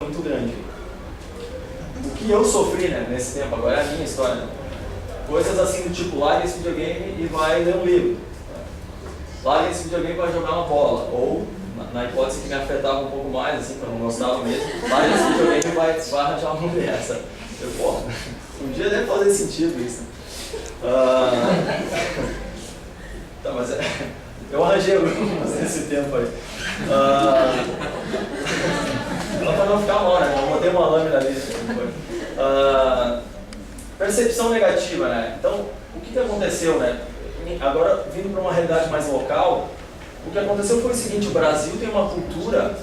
muito grande. O que eu sofri, né, nesse tempo, agora é a minha história, né? Coisas assim do tipo, larga esse videogame e vai ler um livro. Larga esse videogame e vai jogar uma bola. Ou, na hipótese que me afetava um pouco mais, assim, que eu não gostava mesmo, larga esse videogame e vai arranjar uma mulher, sabe? Eu, pô, um dia deve fazer sentido isso. Tá, mas eu arranjei algumas nesse tempo aí. Para não ficar mal, né? Eu botei uma lâmina ali. Percepção negativa, né? Então, o que aconteceu, né? Agora, vindo para uma realidade mais local, o que aconteceu foi o seguinte: o Brasil tem uma cultura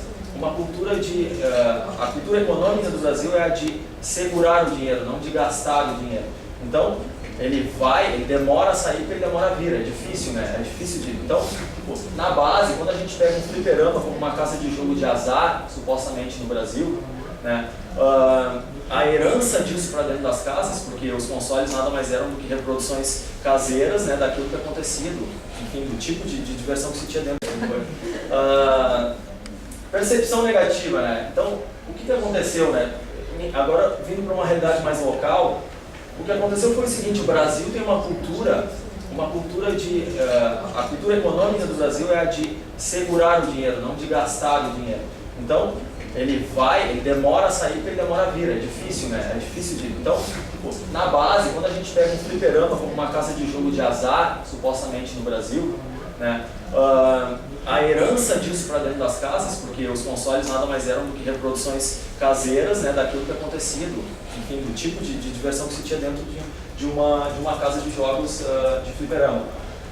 de... a cultura econômica do Brasil é a de segurar o dinheiro, não de gastar o dinheiro. Então, ele demora a sair porque ele demora a vir, é difícil, né? É difícil de... Então, na base, quando a gente pega um fliperama como uma casa de jogo de azar, supostamente no Brasil, né? A herança disso para dentro das casas, porque os consoles nada mais eram do que reproduções caseiras, né, daquilo que acontecia, enfim, do tipo de diversão que se tinha dentro. Percepção negativa, né? Então, o que aconteceu, né? Agora, vindo para uma realidade mais local, o que aconteceu foi o seguinte: o Brasil tem uma cultura de... a cultura econômica do Brasil é a de segurar o dinheiro, não de gastar o dinheiro. Então, ele demora a sair porque ele demora a vir, é difícil, né? É difícil de... Então, na base, quando a gente pega um fliperama como uma casa de jogo de azar, supostamente no Brasil, né? A herança disso para dentro das casas, porque os consoles nada mais eram do que reproduções caseiras, né, daquilo que acontecia, enfim, do tipo de diversão que se tinha dentro de uma casa de jogos de fliperama.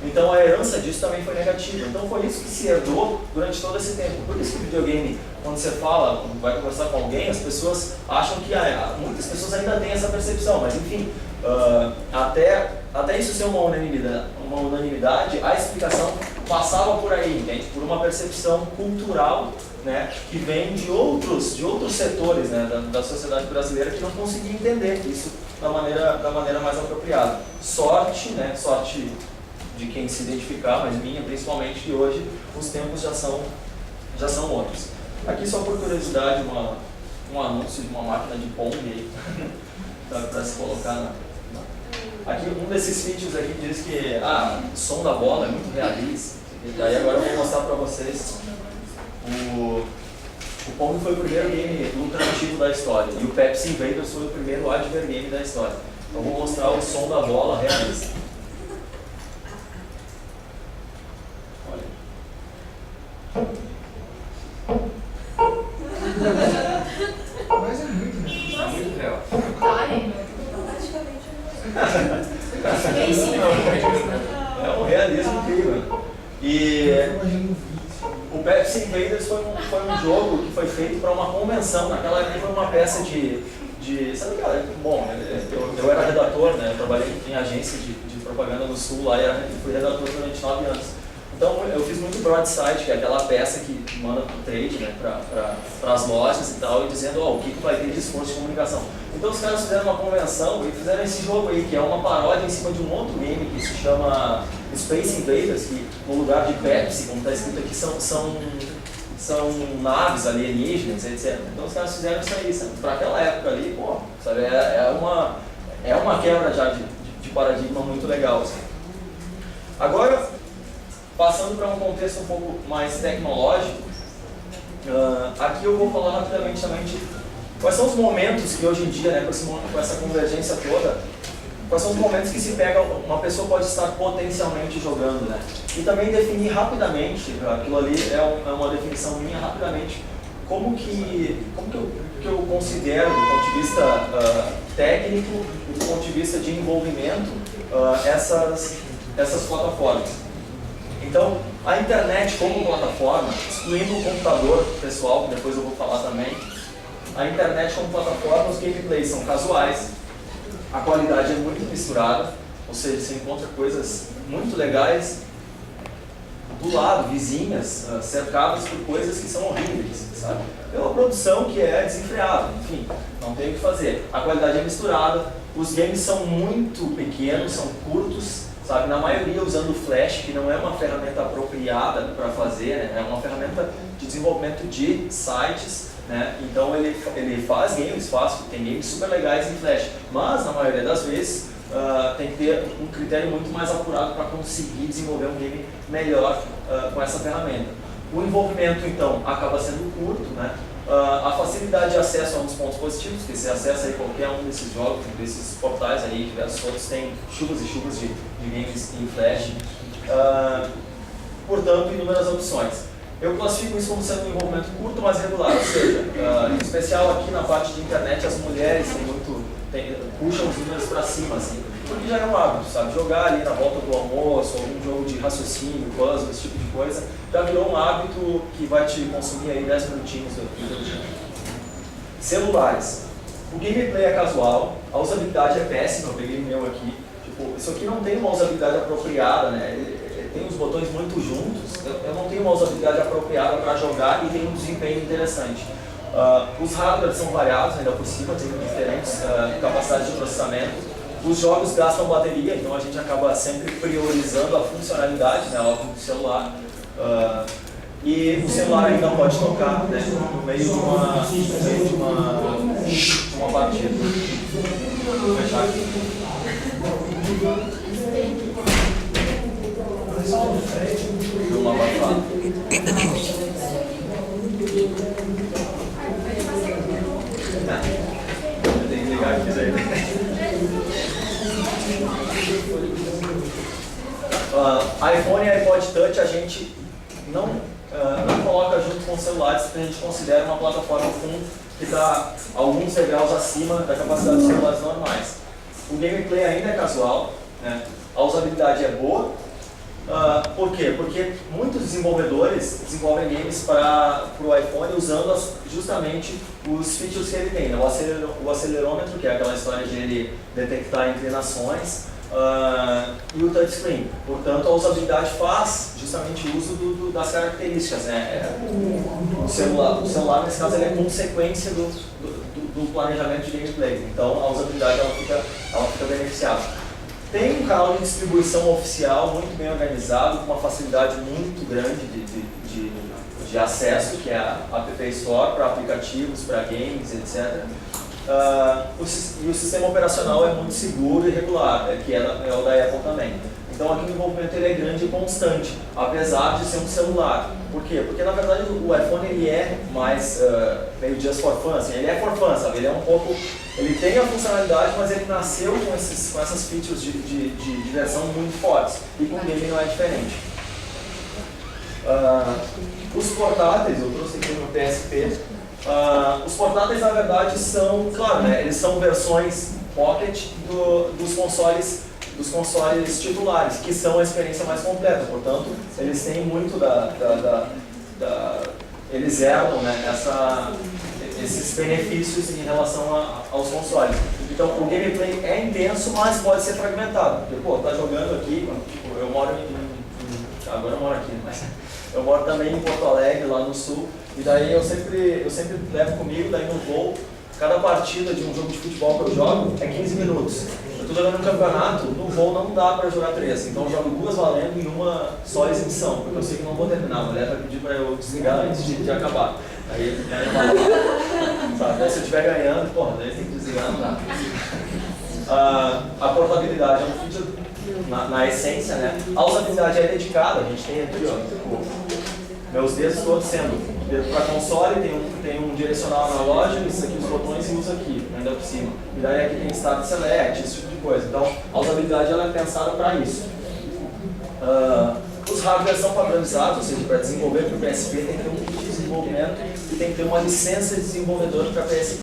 Então a herança disso também foi negativa. Então foi isso que se herdou durante todo esse tempo. Por isso que o videogame, quando você fala, quando vai conversar com alguém, as pessoas acham que muitas pessoas ainda têm essa percepção, mas enfim, até isso ser uma unanimidade, a explicação passava por aí, entende? Por uma percepção cultural, né, que vem de outros setores, né, da sociedade brasileira, que não conseguia entender isso da maneira mais apropriada. Sorte, né, sorte de quem se identificar, mas minha principalmente, que hoje os tempos já são outros. Aqui, só por curiosidade, um anúncio de uma máquina de Pong aí, para se colocar Aqui, um desses vídeos aqui diz que o som da bola é muito realista. E aí agora eu vou mostrar para vocês. O Pong foi o primeiro game lucrativo da história, e o Pepsi Invaders foi o primeiro adver game da história. Então eu vou mostrar o som da bola realista. Mas é muito, né? É muito real. É um realismo incrível. E o Pepsi Invaders foi um jogo que foi feito para uma convenção. Naquela época foi uma peça de sabe, cara, bom, eu era redator, né? Eu trabalhei em agência de propaganda no Sul lá e fui redator durante 9 anos. Então eu fiz muito broadside, que é aquela peça que manda para o trade, né, para as lojas e tal, e dizendo o que vai ter de esforço de comunicação. Então os caras fizeram uma convenção e fizeram esse jogo aí, que é uma paródia em cima de um outro game que se chama Space Invaders, que no lugar de Pepsi, como está escrito aqui, são naves alienígenas, etc. Então os caras fizeram isso aí, sabe? Para aquela época ali, pô, sabe, é uma quebra já de paradigma muito legal, assim. Agora, passando para um contexto um pouco mais tecnológico, aqui eu vou falar rapidamente também de quais são os momentos que hoje em dia, né, com essa convergência toda, quais são os momentos que se pega, uma pessoa pode estar potencialmente jogando, né? E também definir rapidamente, aquilo ali é uma definição minha, rapidamente, como que eu considero, do ponto de vista técnico e do ponto de vista de envolvimento, essas plataformas. Então, a internet como plataforma, excluindo o computador pessoal, que depois eu vou falar também, a internet como plataforma, os gameplays são casuais, a qualidade é muito misturada, ou seja, você encontra coisas muito legais do lado, vizinhas, cercadas por coisas que são horríveis, sabe? É uma produção que é desenfreada, enfim, não tem o que fazer. A qualidade é misturada, os games são muito pequenos, são curtos, sabe? Na maioria usando o Flash, que não é uma ferramenta apropriada para fazer, né? É uma ferramenta de desenvolvimento de sites, né? Então ele faz games, tem games super legais em Flash, mas na maioria das vezes tem que ter um critério muito mais apurado para conseguir desenvolver um game melhor com essa ferramenta. O envolvimento, então, acaba sendo curto, né? A facilidade de acesso é um dos pontos positivos, porque você acessa aí qualquer um desses jogos, desses portais aí, diversos outros, tem chuvas e chuvas de games em Flash. Portanto, inúmeras opções. Eu classifico isso como sendo um envolvimento curto, mas regular, ou seja, em especial aqui na parte de internet, as mulheres puxam os números para cima, assim, porque já é um hábito, sabe? Jogar ali na volta do almoço, algum jogo de raciocínio, puzzle, esse tipo de coisa, já virou um hábito que vai te consumir aí 10 minutinhos do dia. Celulares. O gameplay é casual, a usabilidade é péssima, eu peguei o meu aqui. Tipo, isso aqui não tem uma usabilidade apropriada, né? Tem os botões muito juntos, eu não tenho uma usabilidade apropriada para jogar e tem um desempenho interessante. Os hardwares são variados ainda por cima, tem diferentes capacidades de processamento. Os jogos gastam bateria, então a gente acaba sempre priorizando a funcionalidade, né, óbvio, do celular. E o celular ainda pode tocar, né, no meio de uma partida. Vou fechar aqui. Deu uma abafada. Eu tenho que ligar aqui daí. iPhone e iPod Touch a gente não coloca junto com celulares, porque a gente considera uma plataforma que está alguns degraus acima da capacidade dos celulares normais. O gameplay ainda é casual, né? A usabilidade é boa. Por quê? Porque muitos desenvolvedores desenvolvem games para o iPhone usando justamente os features que ele tem, né? O acelerômetro, que é aquela história de ele detectar inclinações, e o touchscreen. Portanto, a usabilidade faz justamente uso das características, né? O celular, nesse caso, ele é consequência do planejamento de gameplay. Então, a usabilidade ela fica beneficiada. Tem um canal de distribuição oficial muito bem organizado, com uma facilidade muito grande de acesso, que é a App Store para aplicativos, para games, etc. E o sistema operacional é muito seguro e regular, que é o da Apple também. Então aqui o envolvimento ele é grande e constante, apesar de ser um celular. Por quê? Porque na verdade o iPhone ele é mais meio just for fun, assim, ele é for fun, sabe? Ele é um pouco, ele tem a funcionalidade, mas ele nasceu com essas features de diversão muito fortes, e com o game não é diferente. Os portáteis, eu trouxe aqui no PSP. Os portáteis na verdade são, claro, né, eles são versões Pocket dos consoles titulares, que são a experiência mais completa, portanto, eles têm muito eles herdam, né, esses benefícios em relação aos consoles. Então, o gameplay é intenso, mas pode ser fragmentado, porque, pô, tá jogando aqui, tipo, agora eu moro aqui, mas eu moro também em Porto Alegre, lá no sul, e daí eu sempre levo comigo, daí no voo, cada partida de um jogo de futebol que eu jogo é 15 minutos. Eu estou jogando um campeonato, no voo não dá para jogar 3, então eu jogo 2 valendo e uma só exibição, porque eu sei que não vou terminar, a mulher vai pedir para eu desligar antes de acabar. Aí sabe, se eu estiver ganhando, porra, daí tem que desligar, não dá. A portabilidade é um feature na essência, né? A usabilidade é dedicada, a gente tem aqui, ó, meus dedos todos sendo dedo para console, tem um direcional analógico, isso aqui os botões e usa aqui, ainda por cima. E daí aqui tem Start Select, esse tipo de coisa. Então, a usabilidade ela é pensada para isso. Os hardwares são padronizados, ou seja, para desenvolver para o PSP tem que ter um kit de desenvolvimento e tem que ter uma licença de desenvolvedor para PSP.